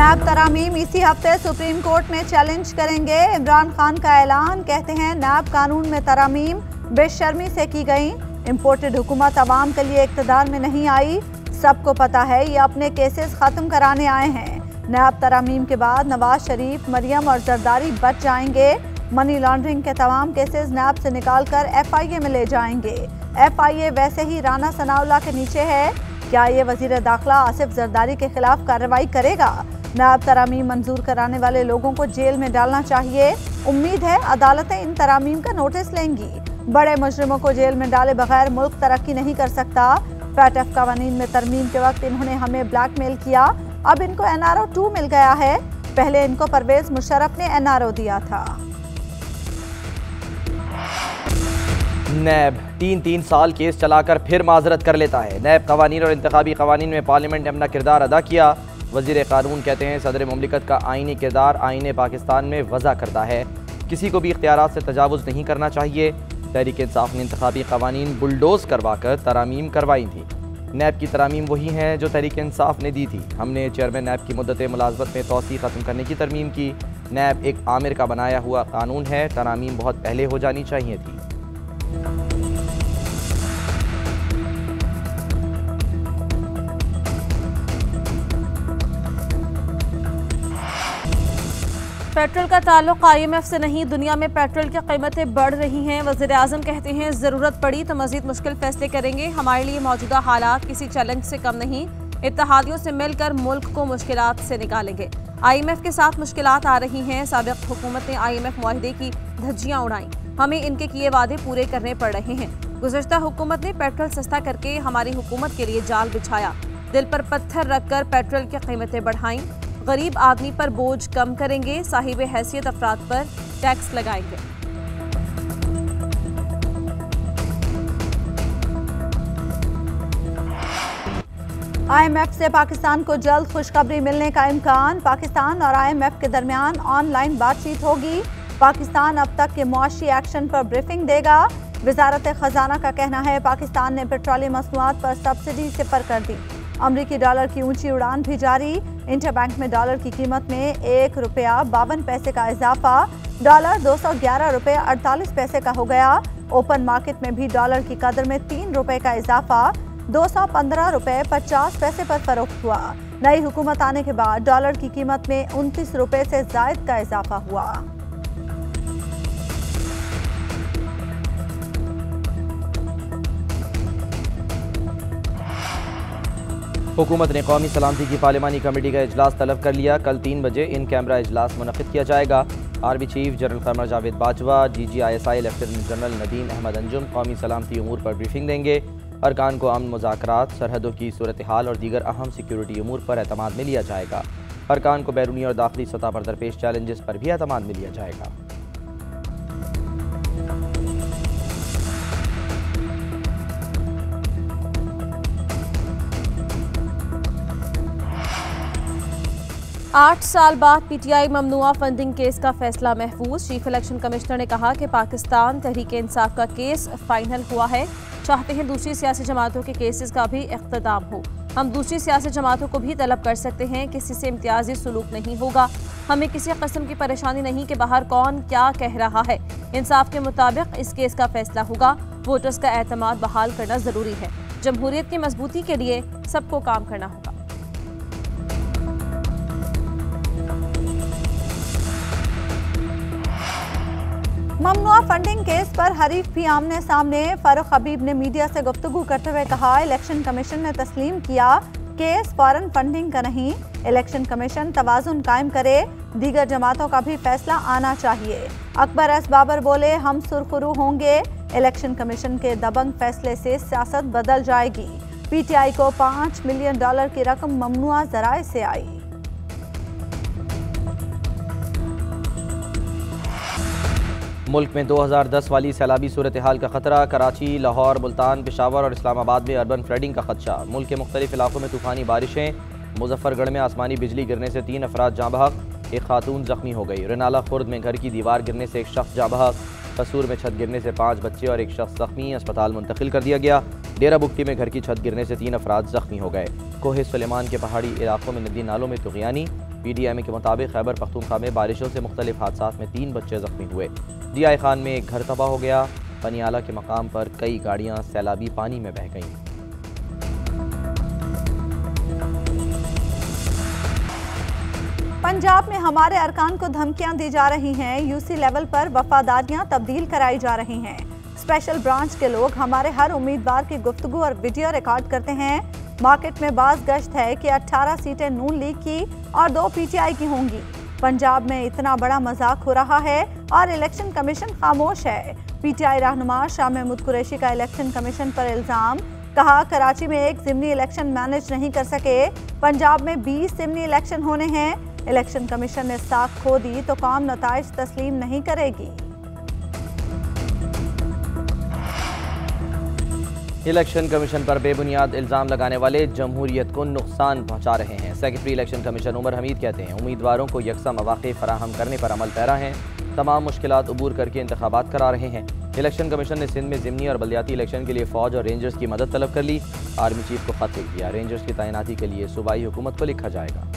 नैब तरामीम इसी हफ्ते supreme court में चैलेंज करेंगे। इमरान खान का ऐलान, कहते हैं नैब कानून में तरामीम बेशर्मी से की गई। इम्पोर्टेड हुकूमत अवाम के लिए इक़्तिदार में नहीं आई। सबको पता है ये अपने केसेस खत्म कराने आए हैं। नैब तरामीम के बाद नवाज शरीफ, मरियम और जरदारी बच जाएंगे। मनी लॉन्ड्रिंग के तमाम केसेस नैब से निकालकर FIA में ले जाएंगे। FIA वैसे ही राना सनाउल्लाह के नीचे है। क्या ये वजीर दाखिला आसिफ जरदारी के खिलाफ कार्रवाई करेगा? नैब तरामीम मंजूर कराने वाले लोगों को जेल में डालना चाहिए। उम्मीद है अदालतें इन तरामीम का नोटिस लेंगी। बड़े मुजरिमों को जेल में डाले बगैर मुल्क तरक्की नहीं कर सकता। पैटफ कानून में तरमीम के वक्त इन्होंने हमें ब्लैकमेल किया, अब इनको NRO 2 मिल गया है। पहले इनको परवेज मुशर्रफ ने NRO दिया था। नैब 3 साल केस चलाकर फिर माजरत कर लेता है। नैब कवानीन और इंतखाबी कवानीन में पार्लियामेंट ने अपना किरदार अदा किया। वजीर कानून कहते हैं सदर मुमलिकत का आईनी किरदार आईने पाकिस्तान में वज़ा करता है। किसी को भी इख्तियारात से तजावुज़ नहीं करना चाहिए। तहरीक इंसाफ ने इंतखाबी कवानीन बुलडोज करवा कर तरामीम करवाई थी। नैब की तरामीम वही हैं जो तहरीक इंसाफ ने दी थी। हमने चेयरमैन नैब की मुद्दत मुलाजमत में तोसी ख़त्म करने की तरमीम की। नैब एक आमिर का बनाया हुआ कानून है। तरामीम बहुत पहले हो जानी चाहिए थी। पेट्रोल का ताल्लुक IMF से नहीं, दुनिया में पेट्रोल की कीमतें बढ़ रही हैं। वज़ीर आज़म कहते हैं ज़रूरत पड़ी तो मज़ीद मुश्किल फैसले करेंगे। हमारे लिए मौजूदा हालात किसी चैलेंज से कम नहीं। इत्तेहादियों से मिलकर मुल्क को मुश्किलात से निकालेंगे। IMF के साथ मुश्किलात आ रही हैं। साबिक़ हुकूमत ने IMF मुआहदे की धज्जियाँ उड़ाई। हमें इनके किए वादे पूरे करने पड़ रहे हैं। गुज़श्ता हुकूमत ने पेट्रोल सस्ता करके हमारी हुकूमत के लिए जाल बिछाया। दिल पर पत्थर रखकर पेट्रोल की कीमतें बढ़ाई। गरीब आदमी पर बोझ कम करेंगे। साहिब हैसियत अफराद पर टैक्स लगाएंगे। IMF से पाकिस्तान को जल्द खुशखबरी मिलने का इम्कान। पाकिस्तान और IMF के दरमियान ऑनलाइन बातचीत होगी। पाकिस्तान अब तक के मुआशी एक्शन पर ब्रीफिंग देगा। वजारत खजाना का कहना है पाकिस्तान ने पेट्रोलियम मसनूआत पर सब्सिडी सिफर कर दी। अमरीकी डॉलर की ऊंची उड़ान भी जारी। इंटरबैंक में डॉलर की कीमत में ₹1.52 का इजाफा। डॉलर 211 रुपये 48 पैसे का हो गया। ओपन मार्केट में भी डॉलर की कदर में ₹3 का इजाफा। 215 रुपये 50 पैसे पर फरोख्त हुआ। नई हुकूमत आने के बाद डॉलर की कीमत में 29 रुपये से जायद का इजाफा हुआ। हुकूमत ने कौमी सलामती की पार्लिमानी कमेटी का इजलास तलब कर लिया। कल 3 बजे इन कैमरा इजलास मुनक़िद किया जाएगा। Army chief general Qamar Javed Bajwa, DGISI lieutenant general Nadeem Ahmed Anjum कौमी सलामती अमूर पर ब्रीफिंग देंगे। अरकान को अमन मुज़ाकरात, सरहदों की सूरत हाल और दीगर अहम सिक्योरिटी अमूर पर एतमाद में लिया जाएगा। अरकान को बैरूनी और दाखिली सतह पर दरपेश चैलेंजेस पर भी एतमाद में लिया जाएगा। आठ साल बाद PTI ममनुआ फंडिंग केस का फैसला महफूज। चीफ इलेक्शन कमिश्नर ने कहा कि पाकिस्तान तहरीक इंसाफ का केस फाइनल हुआ है। चाहते हैं दूसरी सियासी जमातों के केसेस का भी इख्तिताम हो। हम दूसरी सियासी जमातों को भी तलब कर सकते हैं। किसी से इम्तियाजी सुलूक नहीं होगा। हमें किसी किस्म की परेशानी नहीं कि बाहर कौन क्या कह रहा है। इंसाफ के मुताबिक इस केस का फैसला होगा। वोटर्स का एतमाद बहाल करना जरूरी है। जमहूरियत की मजबूती के लिए सबको काम करना होगा। ममनुआ फंडिंग केस पर हरीफ भी आमने सामने। फारूक हबीब ने मीडिया से गुफ्तगू करते हुए कहा, इलेक्शन कमीशन ने तस्लीम किया केस फॉरेन फंडिंग का नहीं। इलेक्शन कमीशन तवाज़ुन कायम करे। दीगर जमातों का भी फैसला आना चाहिए। अकबर एस बाबर बोले, हम सुरखरू होंगे। इलेक्शन कमीशन के दबंग फैसले से सियासत बदल जाएगी। PTI को $5 मिलियन की रकम ममनुआ जराए से आई। मुल्क में 2010 वाली सैलाबी सूरत हाल का खतरा। कराची, लाहौर, मुल्तान, पेशावर और इस्लामाबाद में अर्बन फ्लडिंग का खदशा। मुल्क के मुख्तलिफ इलाकों में तूफानी बारिशें। मुजफ्फरगढ़ में आसमानी बिजली गिरने से 3 अफराद जाँ बहक, एक खातून जख्मी हो गई। रनाला खुर्द में घर की दीवार गिरने से एक शख्स जाँ बहक। कसूर में छत गिरने से 5 बच्चे और एक शख्स जख्मी, अस्पताल मुंतकिल कर दिया गया। डेरा बुक्टी में घर की छत गिरने से 3 अफराद जख्मी हो गए। कोहे सुलेमान के पहाड़ी इलाकों में नदी नालों में तुग़यानी। PDMA के मुताबिक खैबर पख्तूनख्वा में बारिशों से मुख्तलिफ हादसात में 3 बच्चे जख्मी हुए। DI खान में एक घर तबाह हो गया। पनियाला के मकाम पर कई गाड़ियां सैलाबी पानी में बह गईं। पंजाब में हमारे अरकान को धमकियां दी जा रही हैं। UC लेवल पर वफादारियां तब्दील कराई जा रही हैं। स्पेशल ब्रांच के लोग हमारे हर उम्मीदवार की गुफ्तगू और वीडियो रिकॉर्ड करते हैं। मार्केट में बाज गश्त है कि 18 सीटें नून लीग की और 2 PTI की होंगी। पंजाब में इतना बड़ा मजाक हो रहा है और इलेक्शन कमीशन खामोश है। PTI रहनुमा शाह महमूद कुरैशी का इलेक्शन कमीशन पर इल्जाम। कहा, कराची में एक ज़िमनी इलेक्शन मैनेज नहीं कर सके, पंजाब में 20 ज़िमनी इलेक्शन होने हैं। इलेक्शन कमीशन ने साख खो दी तो कौम नताइज तस्लीम नहीं करेगी। इलेक्शन कमीशन पर बेबुनियाद इल्ज़ाम लगाने वाले जमहूरियत को नुकसान पहुंचा रहे हैं। Secretary election commission Umar Hamid कहते हैं, उम्मीदवारों को यकसा मौक़े फराहम करने पर अमल पैरा हैं। तमाम मुश्किलात अबूर करके इंतखाबात करा रहे हैं। इलेक्शन कमीशन ने सिंध में ज़िमनी और बल्दियाती इलेक्शन के लिए फ़ौज और रेंजर्स की मदद तलब कर ली। आर्मी चीफ को खत लिख दिया। रेंजर्स की तैनाती के लिए सूबाई हुकूमत को लिखा जाएगा।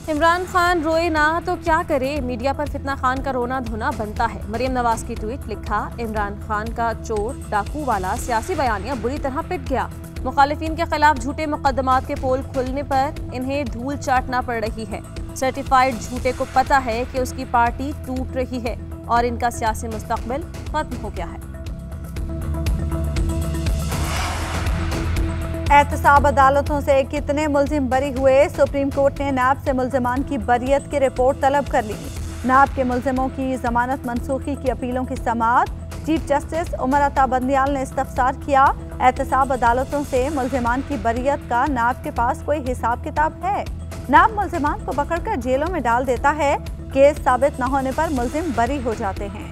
इमरान खान रोए ना तो क्या करे, मीडिया पर फितना खान का रोना धोना बनता है। मरियम नवाज की ट्वीट, लिखा, इमरान खान का चोर डाकू वाला सियासी बयानिया बुरी तरह पिट गया। मुखालिफिन के खिलाफ झूठे मुकदमात के पोल खुलने पर इन्हें धूल चाटना पड़ रही है। सर्टिफाइड झूठे को पता है कि उसकी पार्टी टूट रही है और इनका सियासी मुस्तकबिल खत्म हो गया है। एहतसाब अदालतों से कितने मुल्जिम बरी हुए, सुप्रीम कोर्ट ने नैब से मुल्जिमान की बरियत की रिपोर्ट तलब कर ली। नैब के मुल्जिमों की जमानत मनसूखी की अपीलों की समाअत चीफ जस्टिस उमर अता बंदियाल ने इस्तफसार किया। एहतसाब अदालतों से मुल्जिमान की बरियत का नैब के पास कोई हिसाब किताब है? नैब मुल्जिमान को पकड़कर जेलों में डाल देता है। केस साबित न होने पर मुल्जिम बरी हो जाते हैं।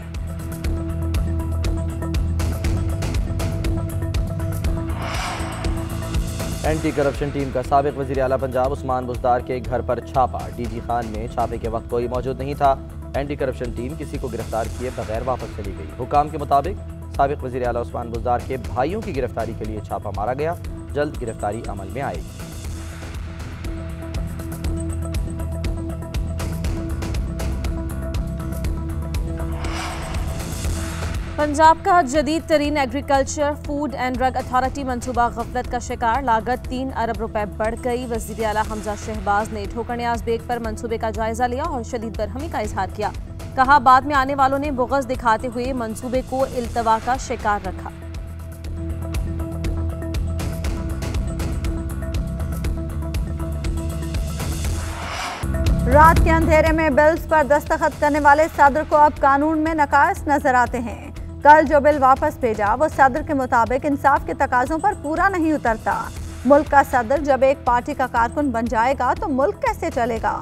एंटी करप्शन टीम का साबिक वज़ीर आला पंजाब उस्मान बुज़दार के घर पर छापा। DG खान में छापे के वक्त कोई मौजूद नहीं था। एंटी करप्शन टीम किसी को गिरफ्तार किए बगैर वापस चली गई। हुकाम के मुताबिक साबिक वज़ीर आला उस्मान बुज़दार के भाइयों की गिरफ्तारी के लिए छापा मारा गया। जल्द गिरफ्तारी अमल में आएगी। पंजाब का जदीद तरीन agriculture food and drug authority मंसूबा गफलत का शिकार, लागत 3 अरब रुपए बढ़ गई। वज़ीर आला हमजा शहबाज ने ठोकर नियाज बेग पर मंसूबे का जायजा लिया और शदीद बरहमी का इजहार किया। कहा, बाद में आने वालों ने बुग़्ज़ दिखाते हुए मंसूबे को इल्तवा का शिकार रखा। रात के अंधेरे में बिल्स पर दस्तखत करने वाले सदर को अब कानून में नकास नजर आते हैं। कल जो बिल वापस भेजा वो सदर के मुताबिक इंसाफ के तकाजों पर पूरा नहीं उतरता। मुल्क का सदर जब एक पार्टी का कारकुन बन जाएगा तो मुल्क कैसे चलेगा?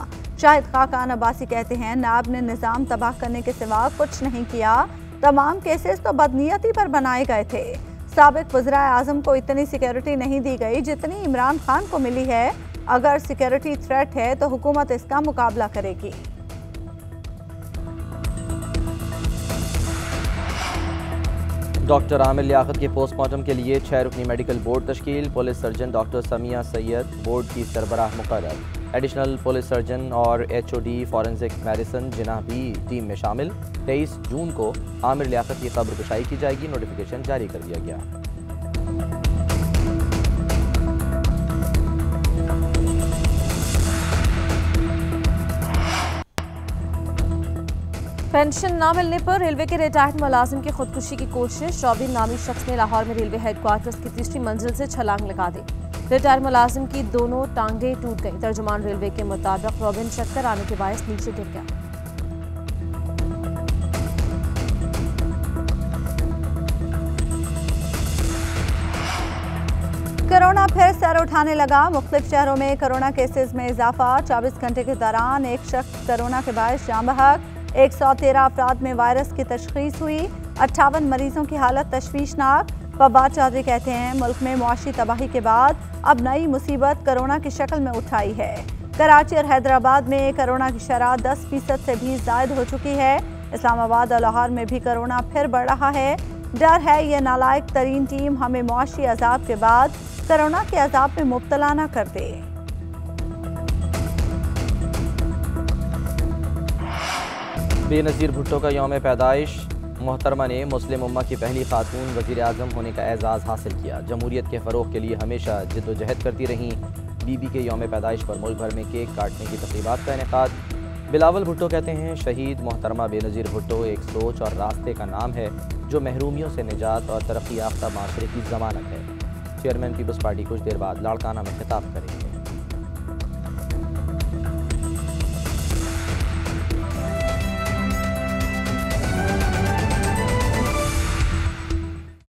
शाहिद खाकान अब्बासी कहते हैं, नैब ने निज़ाम तबाह करने के सिवा कुछ नहीं किया। तमाम केसेस तो बदनीयती पर बनाए गए थे। साबिक वज़ीर आज़म को इतनी सिक्योरिटी नहीं दी गई जितनी इमरान खान को मिली है। अगर सिक्योरिटी थ्रेट है तो हुकूमत इसका मुकाबला करेगी। डॉक्टर आमिर लियाकत के पोस्टमार्टम के लिए 6 रुकनी मेडिकल बोर्ड तश्कील। Police surgeon doctor Samia Syed board की सरबराह मुकर्रर। एडिशनल पुलिस सर्जन और HOD फॉरेंसिक मेडिसिन जिन्ना भी टीम में शामिल। 23 जून को आमिर लियाकत की खबर कुशाई की जाएगी। नोटिफिकेशन जारी कर दिया गया। पेंशन न मिलने पर रेलवे के रिटायर्ड मुलाजिम की खुदकुशी की कोशिश। रॉबिन नामी शख्स ने लाहौर में रेलवे हेडक्वार्टर्स की 3री मंजिल से छलांग लगा दी। रिटायर्ड मुलाजिम की दोनों टांगें टूट गई। तर्जुमान रेलवे के मुताबिक रॉबिन चक्कर आने के बायस नीचे गिर गया। कोरोना फिर सर उठाने लगा। मुख्तलिफ शहरों में कोरोना केसेस में इजाफा। 24 घंटे के दौरान एक शख्स कोरोना के बायस जान बहक। 113 अफराद में वायरस की तशखीस हुई। 58 मरीजों की हालत तशवीशनाक। फवाद चौधरी कहते हैं, मुल्क में मुआशी तबाही के बाद अब नई मुसीबत कोरोना की शक्ल में उठ आई है। कराची और हैदराबाद में कोरोना की शरह 10% से भी ज़ायद हो चुकी है। इस्लामाबाद और लाहौर में भी कोरोना फिर बढ़ रहा है। डर है ये नालायक तरीन टीम हमें मुआशी अजाब के बाद कोरोना के अजाब में मुब्तला न कर दे। बेनज़ीर भुट्टो का यौम पैदाइश। मोहतरमा ने मुस्लिम उम्मा की पहली खातून वज़ीर आज़म होने का एजाज़ हासिल किया। जमहूरियत के फ़रोग़ के लिए हमेशा जद्दोजहद करती रहीं। बीबी के यौम पैदाइश पर मुल्क भर में केक काटने की तक़रीबात का इनेकाद। बिलावल भुट्टो कहते हैं शहीद मोहतरमा बेनज़ीर भुट्टो एक सोच और रास्ते का नाम है जो महरूमियों से निजात और तरक्की याफ्ता माशरे की ज़मानत है। चेयरमैन पीपल्स पार्टी कुछ देर बाद लाड़काना में खिताब करेंगे।